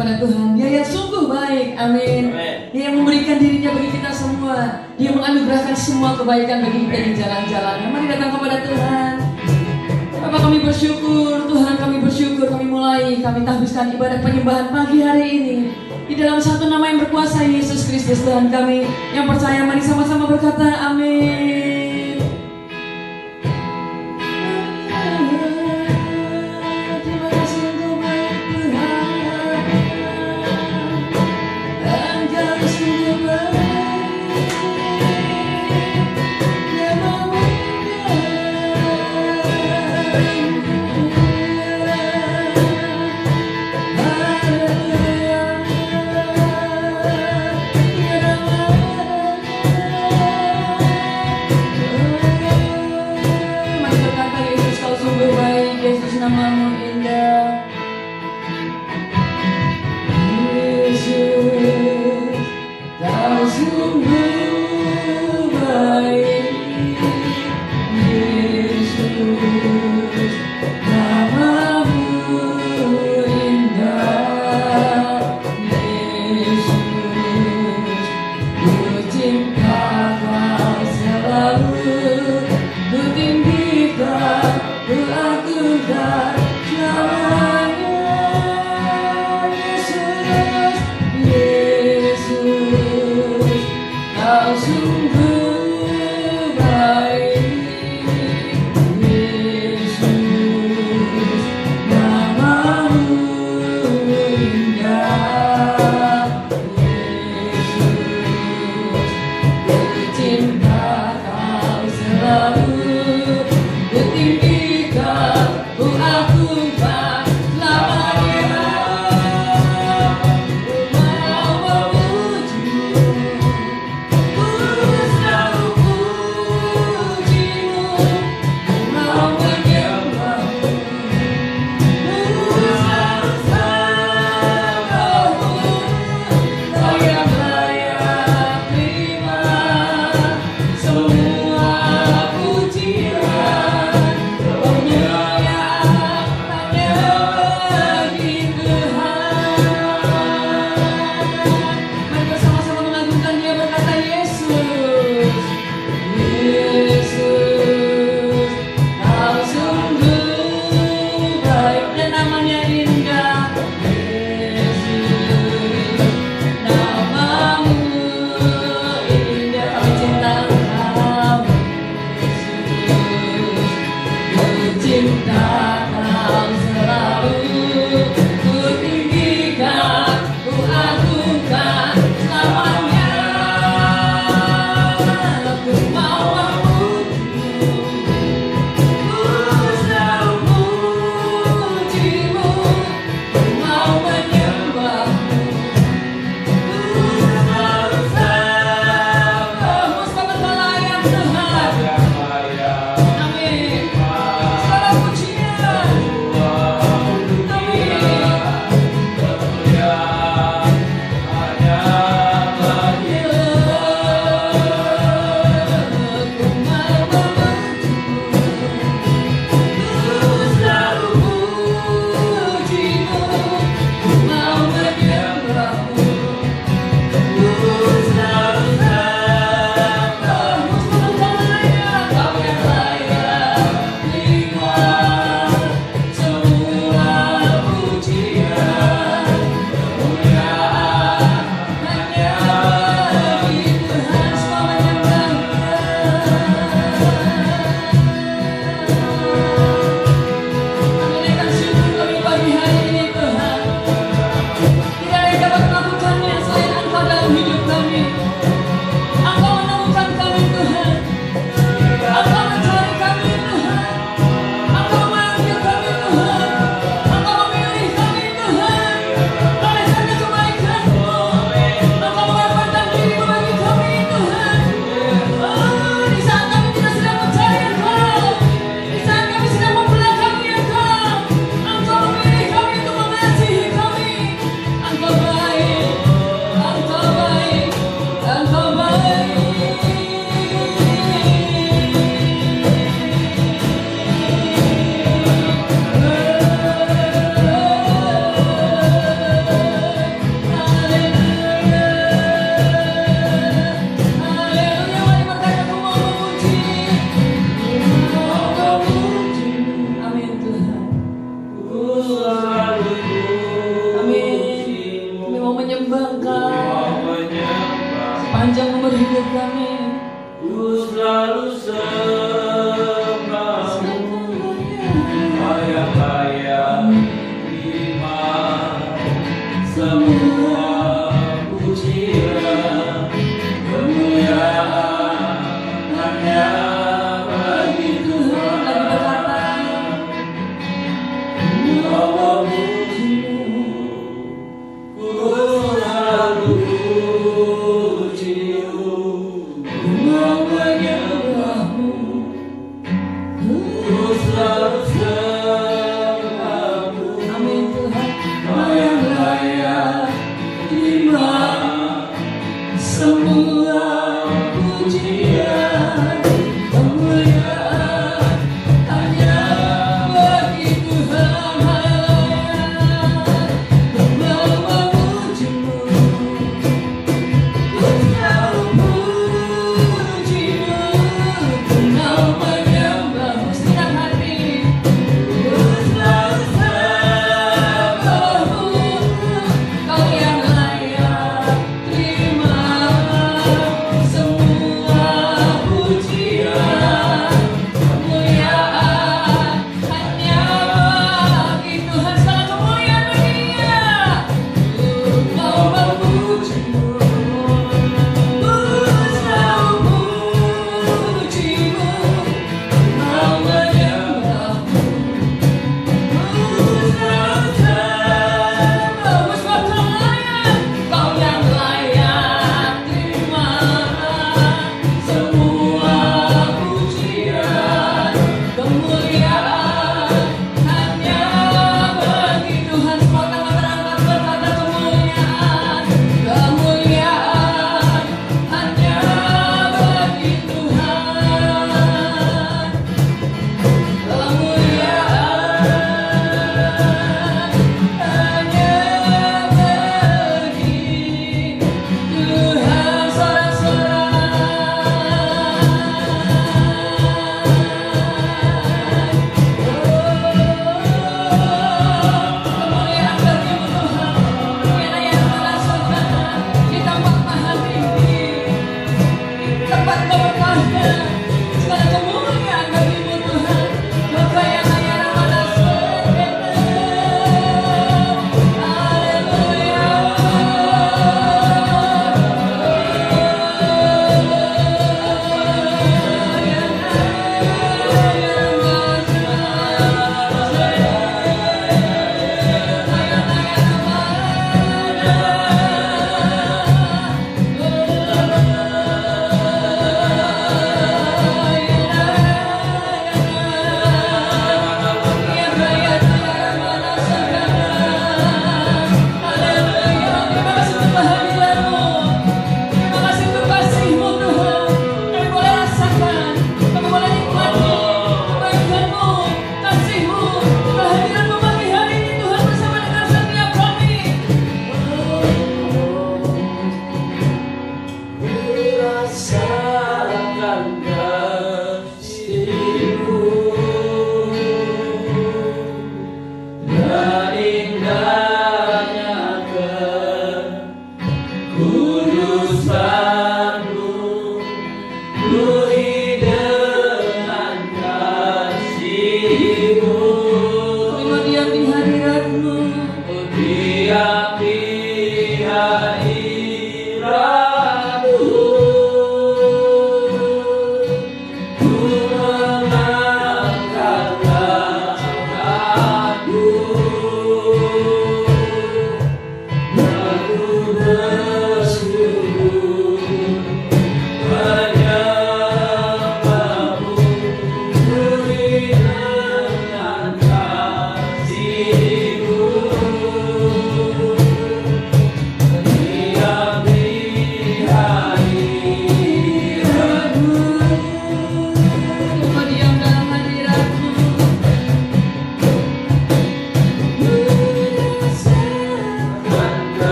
kepada Tuhan. Dia yang sungguh baik, amin. Dia yang memberikan dirinya bagi kita semua. Dia menganugerahkan semua kebaikan bagi kita di jalan-jalannya. Mari datang kepada Tuhan. Bapa, kami bersyukur, Tuhan, kami bersyukur, kami tahbiskan ibadah penyembahan pagi hari ini di dalam satu nama yang berkuasa, Yesus Kristus Tuhan kami. Yang percaya, mari sama-sama berkata amin. Terima kasih Engkau baik Tuhan, Engkau sungguh baik, Dia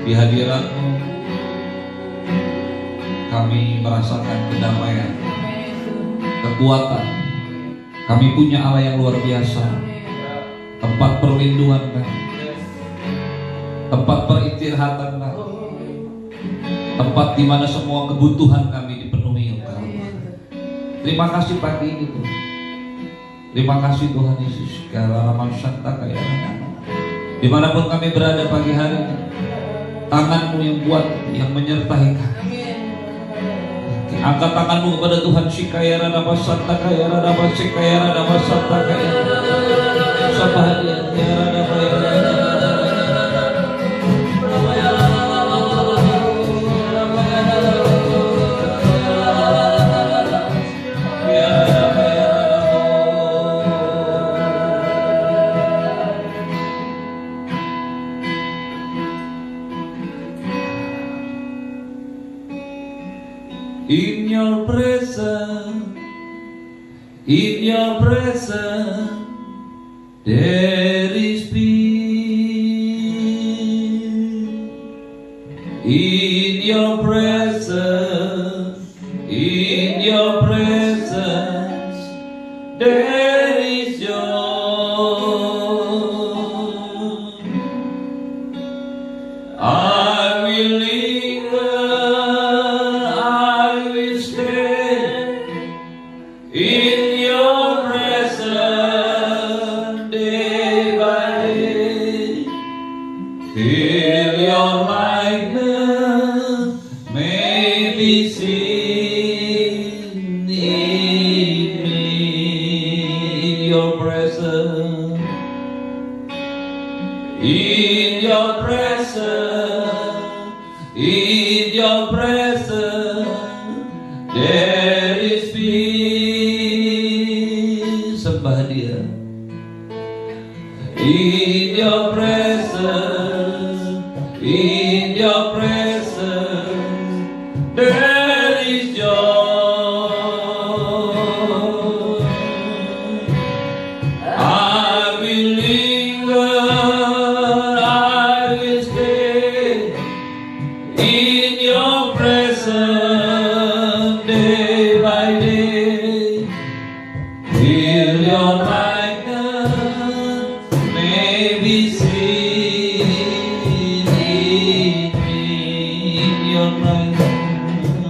Di hadirat-Mu kami merasakan kedamaian, kekuatan. Kami punya Allah yang luar biasa, tempat perlindungan kami, tempat peristirahatan kami, tempat di mana semua kebutuhan kami dipenuhi Engkau. Terima kasih pagi ini Tuhan. Terima kasih Tuhan Yesus. Dimanapun kami berada pagi hari ini, tangan-Mu yang kuat yang menyertai kami. Angkat tangan-Mu kepada Tuhan. Shikayara nama santa kayara nama shikayara nama santa kayara sabahadia kayara nama In your presence, there is peace. In your presence, there is joy. I will linger. In your presence, day by day, till your likeness may be seen in me. In your presence, in your presence, in your presence, there is peace. Sembah Dia. In your presence, there is joy. I will linger, I will stay in your presence day by day, till your likeness may be seen in me. In your likeness,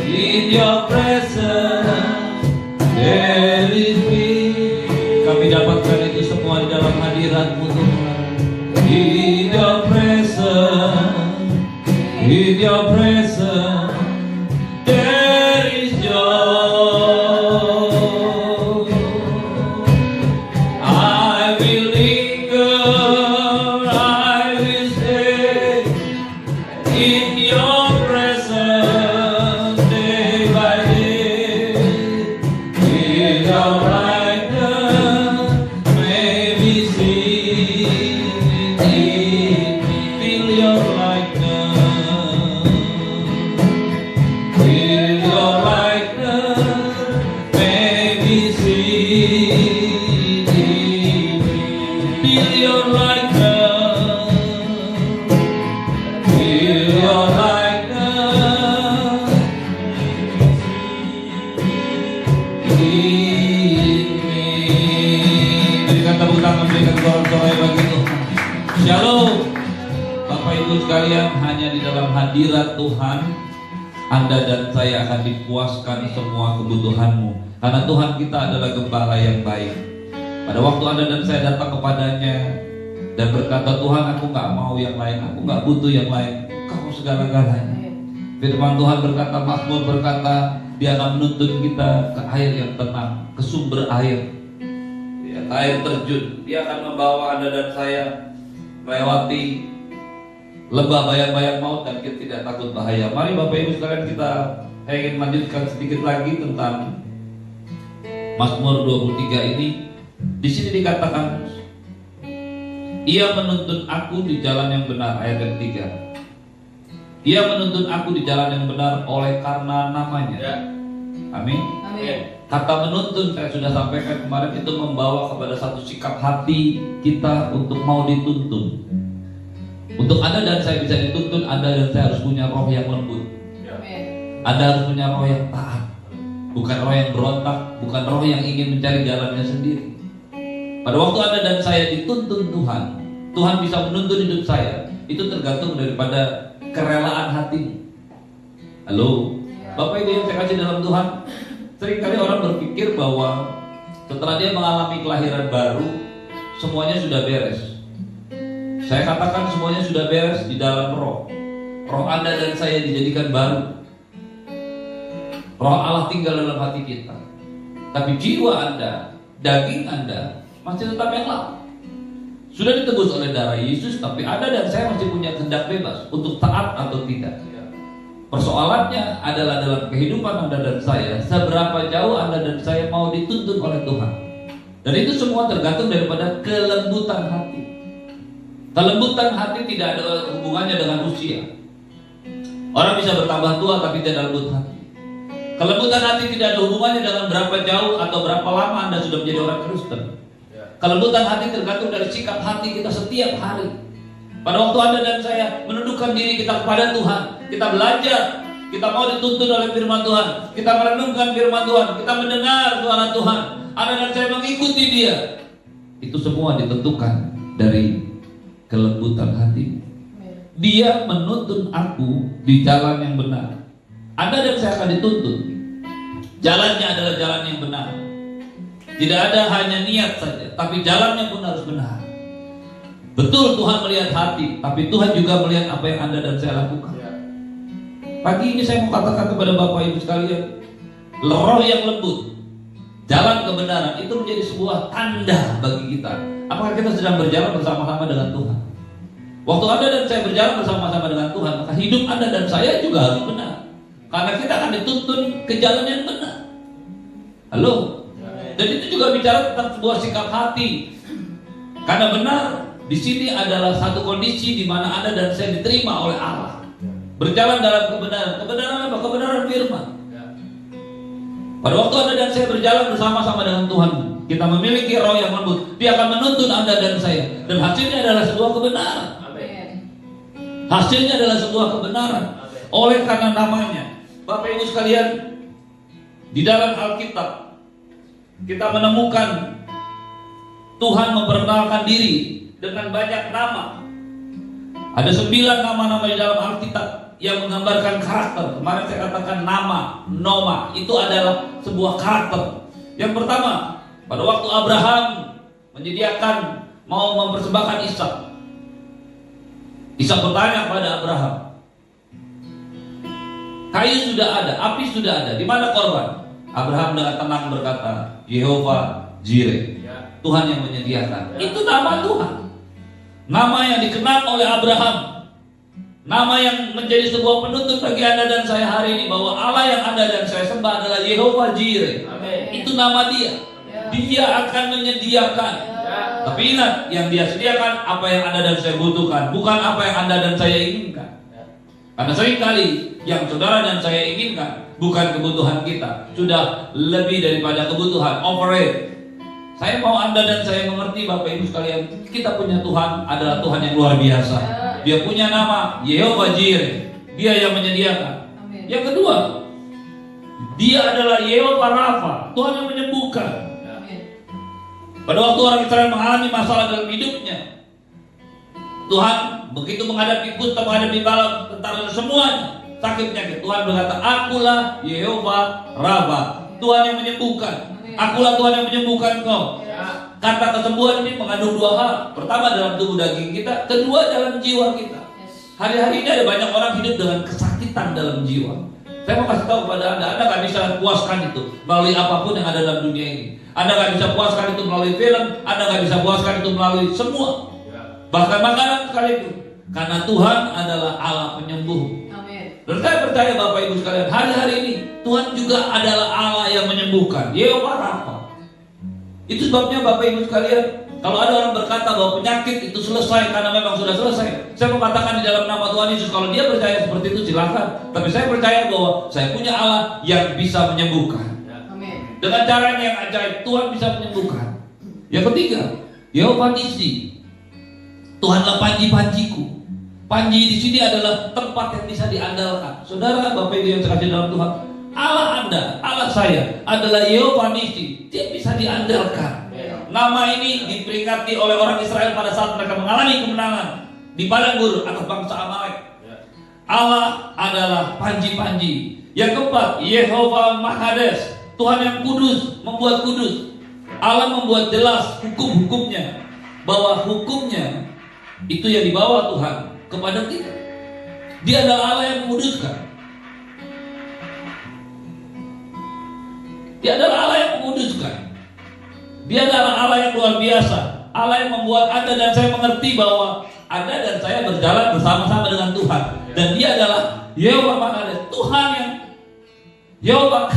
in your presence, there is peace. Kami dapatkan itu semua di dalam hadirat-Mu Tuhan. In your presence, there is joy. I will linger, I will stay in your presence day by day, till your likeness may be seen in me. Till your likeness, till your likeness may be seen in me. Till your likeness, till your likeness in me. Berikan tepuk tangan, berikan doa-doa bagi Tuhan. Shalom. Bapak Ibu sekalian, hanya di dalam hadirat Tuhan Anda dan saya akan dipuaskan semua kebutuhanmu. Karena Tuhan kita adalah gembala yang baik. Pada waktu Anda dan saya datang kepadanya dan berkata, Tuhan aku gak mau yang lain, aku gak butuh yang lain, Kau segala-galanya. Firman Tuhan berkata, Mazmur berkata, Dia akan menuntun kita ke air yang tenang, ke sumber air, ya, ke air terjun. Dia akan membawa Anda dan saya melewati lebah bayang-bayang maut dan kita tidak takut bahaya. Mari Bapak Ibu sekalian, kita ingin lanjutkan sedikit lagi tentang Mazmur 23 ini. Di sini dikatakan, Ia menuntun aku di jalan yang benar, ayat yang 3. Ia menuntun aku di jalan yang benar oleh karena namanya. Amin. Amin. Kata menuntun saya sudah sampaikan kemarin itu membawa kepada satu sikap hati kita untuk mau dituntun. Untuk Anda dan saya bisa dituntun, Anda dan saya harus punya roh yang lembut. Amin. Anda harus punya roh yang taat, bukan roh yang berontak, bukan roh yang ingin mencari jalannya sendiri. Pada waktu Anda dan saya dituntun Tuhan, Tuhan bisa menuntun hidup saya. Itu tergantung daripada kerelaan hatimu. Halo, Bapak Ibu yang saya kasih dalam Tuhan, seringkali orang berpikir bahwa setelah dia mengalami kelahiran baru, semuanya sudah beres. Saya katakan semuanya sudah beres di dalam roh. Roh Anda dan saya dijadikan baru. Roh Allah tinggal dalam hati kita. Tapi jiwa Anda, daging Anda masih tetap yang lama. Sudah ditebus oleh darah Yesus, tapi Anda dan saya masih punya kehendak bebas untuk taat atau tidak. Persoalannya adalah dalam kehidupan Anda dan saya, seberapa jauh Anda dan saya mau dituntun oleh Tuhan. Dan itu semua tergantung daripada kelembutan hati. Kelembutan hati tidak ada hubungannya dengan usia. Orang bisa bertambah tua tapi tidak lembut hati. Kelembutan hati tidak ada hubungannya dengan berapa jauh atau berapa lama Anda sudah menjadi orang Kristen. Kelembutan hati tergantung dari sikap hati kita setiap hari. Pada waktu Anda dan saya menundukkan diri kita kepada Tuhan, kita belajar, kita mau dituntun oleh firman Tuhan, kita merenungkan firman Tuhan, kita mendengar suara Tuhan, Anda dan saya mengikuti Dia. Itu semua ditentukan dari kelembutan hati. Dia menuntun aku di jalan yang benar. Anda dan saya akan dituntun. Jalannya adalah jalan yang benar. Tidak ada hanya niat saja, tapi jalannya pun harus benar. Betul Tuhan melihat hati, tapi Tuhan juga melihat apa yang Anda dan saya lakukan. Pagi ini saya mau katakan kepada Bapak Ibu sekalian, roh yang lembut, jalan kebenaran itu menjadi sebuah tanda bagi kita. Apakah kita sedang berjalan bersama-sama dengan Tuhan? Waktu Anda dan saya berjalan bersama-sama dengan Tuhan, maka hidup Anda dan saya juga harus benar. Karena kita akan dituntun ke jalan yang benar. Halo? Dan itu juga bicara tentang sebuah sikap hati. Karena benar di sini adalah satu kondisi di mana Anda dan saya diterima oleh Allah. Berjalan dalam kebenaran. Kebenaran apa? Kebenaran firman. Pada waktu Anda dan saya berjalan bersama-sama dengan Tuhan, kita memiliki roh yang lembut. Dia akan menuntun Anda dan saya. Dan hasilnya adalah sebuah kebenaran. Hasilnya adalah sebuah kebenaran. Oleh karena namanya, Bapak Ibu sekalian, di dalam Alkitab kita menemukan Tuhan memperkenalkan diri dengan banyak nama. Ada 9 nama-nama di dalam Alkitab yang menggambarkan karakter. Kemarin saya katakan nama, noma, itu adalah sebuah karakter. Yang pertama, pada waktu Abraham menyediakan mau mempersembahkan Ishak, Ishak bertanya kepada Abraham, kayu sudah ada, api sudah ada, di mana korban? Abraham dengan tenang berkata, Yehova Jireh, Tuhan yang menyediakan. Itu nama Tuhan. Nama yang dikenal oleh Abraham. Nama yang menjadi sebuah penuntun bagi Anda dan saya hari ini, bahwa Allah yang Anda dan saya sembah adalah Yehova Jireh. Itu nama Dia. Dia akan menyediakan. Tapi ingat, yang Dia sediakan apa yang Anda dan saya butuhkan, bukan apa yang Anda dan saya inginkan. Karena seringkali yang saudara dan saya inginkan bukan kebutuhan kita, sudah lebih daripada kebutuhan, overrate. Saya mau Anda dan saya mengerti, Bapak Ibu sekalian, kita punya Tuhan adalah Tuhan yang luar biasa. Dia punya nama Yehova Jireh, Dia yang menyediakan. Amin. Yang kedua, Dia adalah Yehova Rafa, Tuhan yang menyembuhkan. Amin. Pada waktu orang Israel mengalami masalah dalam hidupnya, Tuhan begitu menghadapi kusta, menghadapi bala tentara semuanya sakit penyakit, Tuhan berkata, akulah Yehova Rafa, Tuhan yang menyembuhkan. Akulah Tuhan yang menyembuhkan kau. Kata kesembuhan ini mengandung 2 hal. Pertama dalam tubuh daging kita, kedua dalam jiwa kita. Hari-hari ini ada banyak orang hidup dengan kesakitan dalam jiwa. Saya mau kasih tahu kepada Anda gak bisa puaskan itu melalui apapun yang ada dalam dunia ini. Anda gak bisa puaskan itu melalui film, Anda gak bisa puaskan itu melalui semua, bahkan makanan sekalipun. Karena Tuhan adalah Allah penyembuh. Dan saya percaya Bapak Ibu sekalian, hari-hari ini Tuhan juga adalah Allah yang menyembuhkan, Yehova Rafa. Itu sebabnya Bapak Ibu sekalian, Kalau ada orang berkata bahwa penyakit itu selesai karena memang sudah selesai, saya mau katakan di dalam nama Tuhan Yesus, kalau dia percaya seperti itu silakan. Tapi saya percaya bahwa saya punya Allah yang bisa menyembuhkan. Amin. Dengan caranya yang ajaib, Tuhan bisa menyembuhkan. Yang ketiga, Yehova Nissi. Tuhanlah panji-panjiku. Panji di sini adalah tempat yang bisa diandalkan. Saudara, Bapak Ibu yang terkasih dalam Tuhan, Allah Anda, Allah saya adalah Yehova Nissi. Dia bisa diandalkan. Nama ini diperingati oleh orang Israel pada saat mereka mengalami kemenangan di padang gurun atas bangsa Amalek. Allah adalah panji-panji. Yang keempat, Yehova Mahades. Tuhan yang kudus, membuat kudus. Allah membuat jelas hukum-hukumnya, bahwa hukumnya itu yang dibawa Tuhan kepada kita. Dia adalah Allah yang menguduskan. Dia adalah Allah yang menguduskan. Dia adalah Allah yang luar biasa. Allah yang membuat Anda dan saya mengerti bahwa Anda dan saya berjalan bersama-sama dengan Tuhan. Dan dia adalah Yehova Mahades. Tuhan yang Yehova,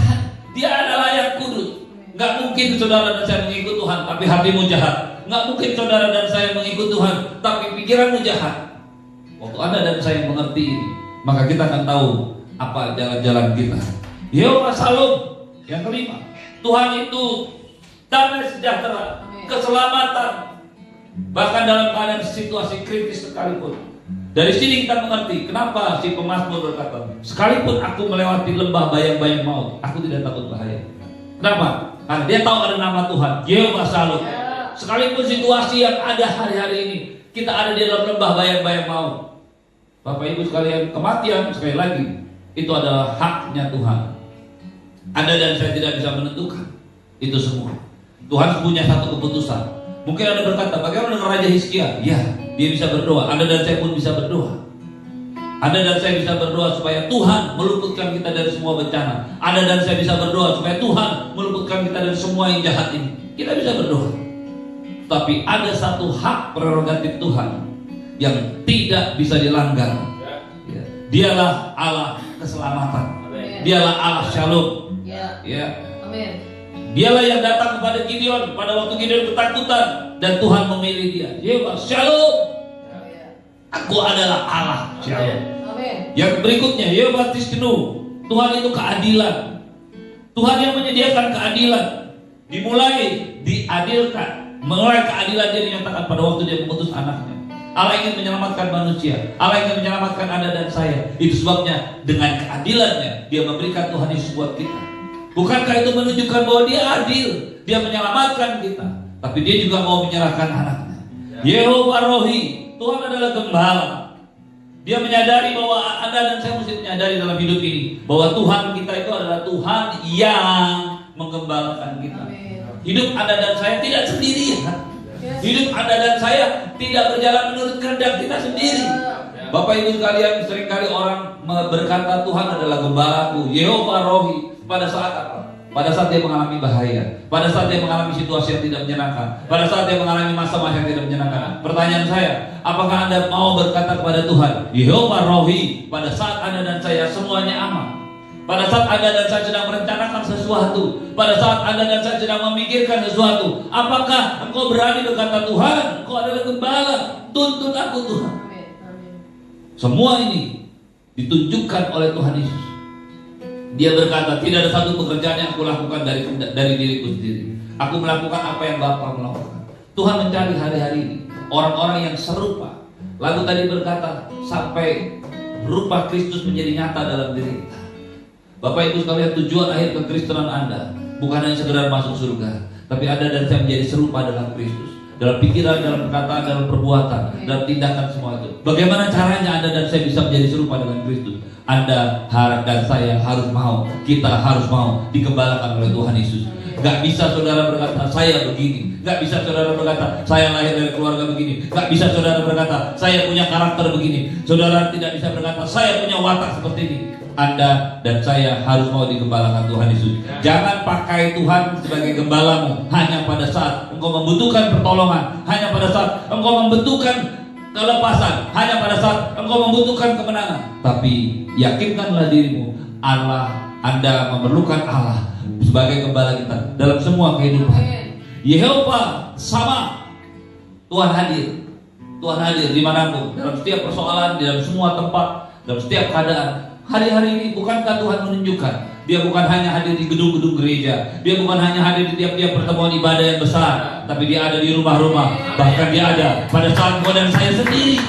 dia adalah yang kudus. Gak mungkin saudara dan saya mengikut Tuhan tapi hatimu jahat. Gak mungkin saudara dan saya mengikut Tuhan tapi pikiranmu jahat. Waktu Anda dan saya mengerti ini, maka kita akan tahu apa jalan-jalan kita. Yehova Shalom. Yang kelima, Tuhan itu damai sejahtera, keselamatan, bahkan dalam keadaan situasi kritis sekalipun. Dari sini kita mengerti kenapa si pemazmur berkata, sekalipun aku melewati lembah bayang-bayang maut, aku tidak takut bahaya. Kenapa? Karena dia tahu ada nama Tuhan, Yehova Shalom. Sekalipun situasi yang ada hari-hari ini, kita ada di dalam lembah bayang-bayang maut. Bapak Ibu sekalian, kematian sekali lagi itu adalah haknya Tuhan. Anda dan saya tidak bisa menentukan itu semua. Tuhan punya satu keputusan. Mungkin Anda berkata, bagaimana dengan Raja Hizkia? Ya, dia bisa berdoa. Anda dan saya pun bisa berdoa. Anda dan saya bisa berdoa supaya Tuhan meluputkan kita dari semua bencana. Anda dan saya bisa berdoa supaya Tuhan meluputkan kita dari semua yang jahat ini. Kita bisa berdoa. Tapi ada satu hak prerogatif Tuhan yang tidak bisa dilanggar. Dialah Allah keselamatan. Dialah Allah Shalom. Ya. Amin. Dialah yang datang kepada Gideon pada waktu Gideon ketakutan dan Tuhan memilih dia. Yehova Shalom. Aku adalah Allah Shalom. Amin. Yang berikutnya Yehova Tiskenu. Tuhan itu keadilan. Tuhan yang menyediakan keadilan. Dimulai diadilkan. Mulai keadilan dia dinyatakan pada waktu dia mengutus anaknya. Allah ingin menyelamatkan manusia. Allah ingin menyelamatkan Anda dan saya. Itu sebabnya dengan keadilannya dia memberikan Tuhan Yesus buat kita. Bukankah itu menunjukkan bahwa dia adil? Dia menyelamatkan kita. Tapi dia juga mau menyerahkan anaknya. Yehova Rohi. Tuhan adalah gembala. Dia menyadari bahwa Anda dan saya mesti menyadari dalam hidup ini bahwa Tuhan kita itu adalah Tuhan yang menggembalakan kita. Hidup Anda dan saya tidak sendirian. Hidup Anda dan saya tidak berjalan menurut kehendak kita sendiri. Bapak Ibu sekalian, seringkali orang berkata Tuhan adalah gembalaku, Yehova Rohi. Pada saat apa? Pada saat dia mengalami bahaya, pada saat dia mengalami situasi yang tidak menyenangkan, pada saat dia mengalami masa-masa yang tidak menyenangkan. Pertanyaan saya, apakah Anda mau berkata kepada Tuhan, Yehova Rohi, pada saat Anda dan saya semuanya aman? Pada saat Anda dan saya sedang merencanakan sesuatu, pada saat Anda dan saya sedang memikirkan sesuatu, apakah engkau berani berkata, Tuhan, engkau adalah gembala, tuntun aku Tuhan. Semua ini ditunjukkan oleh Tuhan Yesus. Dia berkata, tidak ada satu pekerjaan yang aku lakukan dari diriku sendiri. Aku melakukan apa yang Bapa melakukan. Tuhan mencari hari-hari ini orang-orang yang serupa. Lagu tadi berkata, sampai rupa Kristus menjadi nyata dalam diri kita. Bapak Ibu sekalian, tujuan akhir kekristenan Anda bukan hanya sekedar masuk surga, tapi Anda dan saya menjadi serupa dalam Kristus. Dalam pikiran, dalam perkataan, dalam perbuatan, dalam tindakan semua itu. Bagaimana caranya Anda dan saya bisa menjadi serupa dengan Kristus? Anda dan saya harus mau, kita harus mau digembalakan oleh Tuhan Yesus. Gak bisa saudara berkata saya begini, gak bisa saudara berkata saya lahir dari keluarga begini, gak bisa saudara berkata saya punya karakter begini. Saudara tidak bisa berkata saya punya watak seperti ini. Anda dan saya harus mau digembalakan Tuhan Yesus. Jangan pakai Tuhan sebagai gembalamu hanya pada saat engkau membutuhkan pertolongan, hanya pada saat engkau membutuhkan kelepasan, hanya pada saat engkau membutuhkan kemenangan. Tapi yakinkanlah dirimu, Anda memerlukan Allah sebagai gembala kita dalam semua kehidupan. Yehova sama. Tuhan hadir. Tuhan hadir dimanapun, dalam setiap persoalan, dalam semua tempat, dalam setiap keadaan. Hari-hari ini bukankah Tuhan menunjukkan Dia bukan hanya hadir di gedung-gedung gereja, Dia bukan hanya hadir di tiap-tiap pertemuan ibadah yang besar, tapi Dia ada di rumah-rumah. Bahkan Dia ada pada saat kau dan saya sendiri.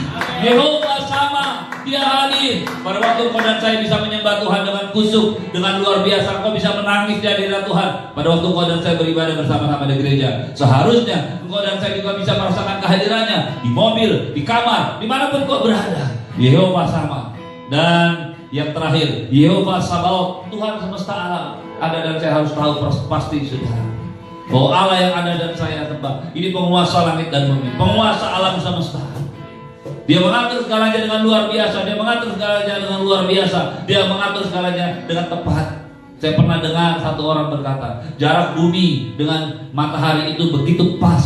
Yehova sama, Dia hadir. Pada waktu kau dan saya bisa menyembah Tuhan dengan kusuk, dengan luar biasa, kau bisa menangis di hadirat Tuhan. Pada waktu kau dan saya beribadah bersama-sama di gereja, seharusnya kau dan saya juga bisa merasakan kehadirannya di mobil, di kamar, dimanapun kau berada. Yehova sama. Dan yang terakhir, Yehova Sabaoth, Tuhan semesta alam. Ada dan saya harus tahu pasti saudara, bahwa Allah yang ada dan saya sembah ini penguasa langit dan bumi, penguasa alam semesta. Dia mengatur segalanya dengan luar biasa. Dia mengatur segalanya dengan luar biasa. Dia mengatur segalanya dengan tepat. Saya pernah dengar satu orang berkata, jarak bumi dengan matahari itu begitu pas.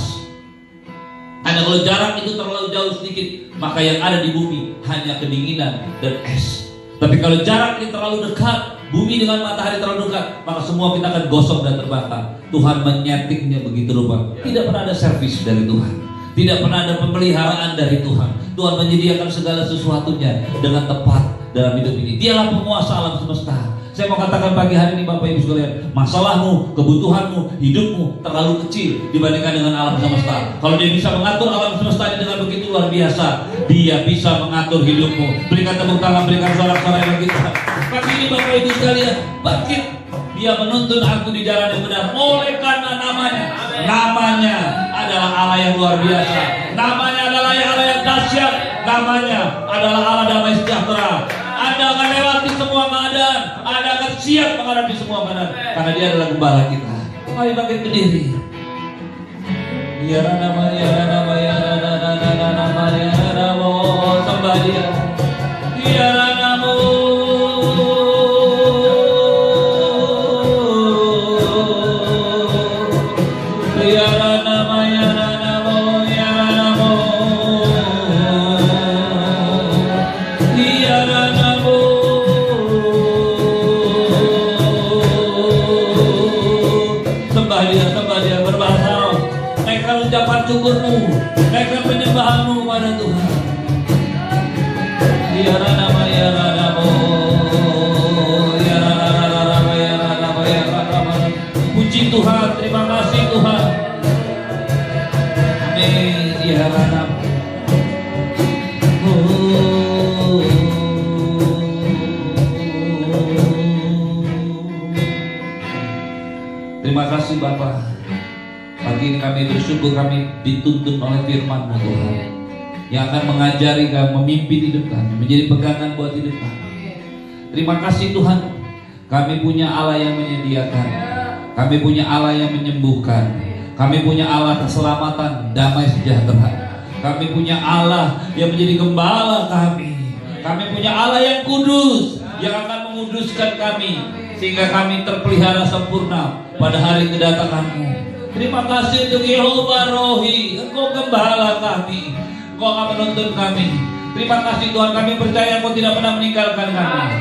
Hanya kalau jarak itu terlalu jauh sedikit, maka yang ada di bumi hanya kedinginan dan es. Tapi kalau jarak ini terlalu dekat, bumi dengan matahari terlalu dekat, maka semua kita akan gosong dan terbakar. Tuhan menyetingnya begitu rupa. Tidak pernah ada servis dari Tuhan, tidak pernah ada pemeliharaan dari Tuhan. Tuhan menyediakan segala sesuatunya dengan tepat dalam hidup ini. Dialah penguasa alam semesta. Saya mau katakan pagi hari ini Bapak Ibu sekalian, masalahmu, kebutuhanmu, hidupmu terlalu kecil dibandingkan dengan alam semesta. Kalau Dia bisa mengatur alam semesta ini dengan begitu luar biasa, Dia bisa mengatur hidupmu. Berikan tepuk tangan, berikan sorak-sorai bagi Tuhan. Pagi ini Bapak Ibu sekalian, bangkit. Dia menuntun aku di jalan yang benar oleh karena namanya adalah Allah yang luar biasa. Namanya adalah Allah yang dahsyat. Namanya adalah Allah damai sejahtera. Anda akan lewati semua keadaan. Anda akan siap menghadapi semua keadaan, karena Dia adalah gembala kita. Mari bangkit berdiri. Ya nama, ya nama, ya nama, ya nama, sembah Dia. Ya nama, ya nama, ya nama, ya nama, ya nama. Sembah Dia berbahasa. Naikkan ucapan syukurmu, naikkan penyembahanmu kepada Tuhan. Ya nama, ya nama, ya nama, ya nama, ya nama. Puji Tuhan, terima kasih Tuhan. Amin. Ya nama. Terima kasih Bapak. Pagi ini kami bersyukur kami dituntun oleh firman-Mu Tuhan, yang akan mengajari kami, memimpin hidup kami, menjadi pegangan buat hidup kami. Terima kasih Tuhan. Kami punya Allah yang menyediakan, kami punya Allah yang menyembuhkan, kami punya Allah keselamatan, damai sejahtera. Kami punya Allah yang menjadi gembala kami. Kami punya Allah yang kudus, yang akan menguduskan kami, sehingga kami terpelihara sempurna pada hari kedatangan-Mu. Terima kasih untuk Yehova Rohi, Engkau gembala kami, Engkau akan menuntun kami. Terima kasih Tuhan, kami percaya Engkau tidak pernah meninggalkan kami.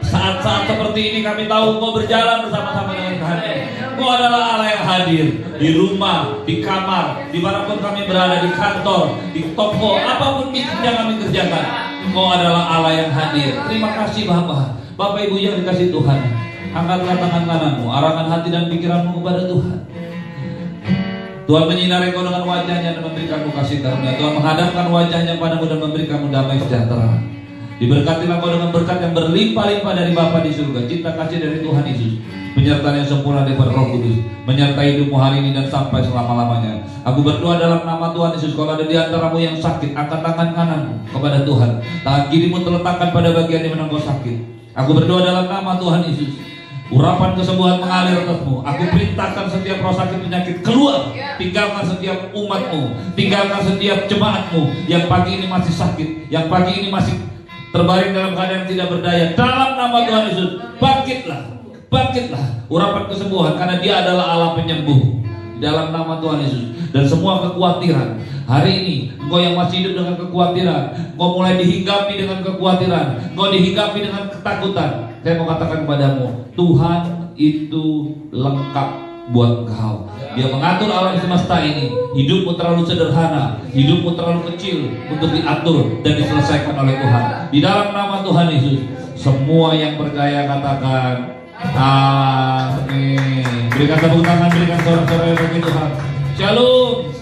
Saat-saat seperti ini kami tahu Engkau berjalan bersama-sama dengan kami. Engkau adalah Allah yang hadir di rumah, di kamar, dimanapun kami berada, di kantor, di toko, apapun yang kami kerjakan. Engkau adalah Allah yang hadir. Terima kasih Bapak. Bapak Ibu yang dikasih Tuhan, angkatlah tangan kananmu, arahkan hati dan pikiranmu kepada Tuhan. Tuhan menyinari kau dengan wajahnya dan memberikanmu kasih karunia. Tuhan menghadapkan wajahnya padamu dan memberikanmu damai sejahtera. Diberkatilah kau dengan berkat yang berlimpah-limpah dari Bapa di surga, cinta kasih dari Tuhan Yesus, penyertaan yang sempurna daripada Roh Kudus, menyertai hidupmu hari ini dan sampai selama-lamanya. Aku berdoa dalam nama Tuhan Yesus, kalau ada di antaramu yang sakit, angkat tangan kananmu kepada Tuhan. Tangan kirimu terletakkan pada bagian di mana kau sakit. Aku berdoa dalam nama Tuhan Yesus. Urapan kesembuhan mengalir atasmu. Aku perintahkan setiap roh sakit penyakit keluar. Tinggalkan setiap umatmu, tinggalkan setiap jemaatmu yang pagi ini masih sakit, yang pagi ini masih terbaring dalam keadaan tidak berdaya. Dalam nama Tuhan Yesus, bangkitlah, bangkitlah urapan kesembuhan, karena Dia adalah Allah penyembuh. Dalam nama Tuhan Yesus. Dan semua kekhawatiran hari ini, engkau yang masih hidup dengan kekhawatiran, engkau mulai dihinggapi dengan kekhawatiran, engkau dihinggapi dengan ketakutan. Saya mau katakan kepadamu, Tuhan itu lengkap buat engkau. Dia mengatur alam semesta ini. Hidupmu terlalu sederhana, hidupmu terlalu kecil untuk diatur dan diselesaikan oleh Tuhan. Di dalam nama Tuhan Yesus, semua yang percaya katakan amin. Berikan tepuk tangan, berikan sorak-sorai bagi Tuhan. Shalom.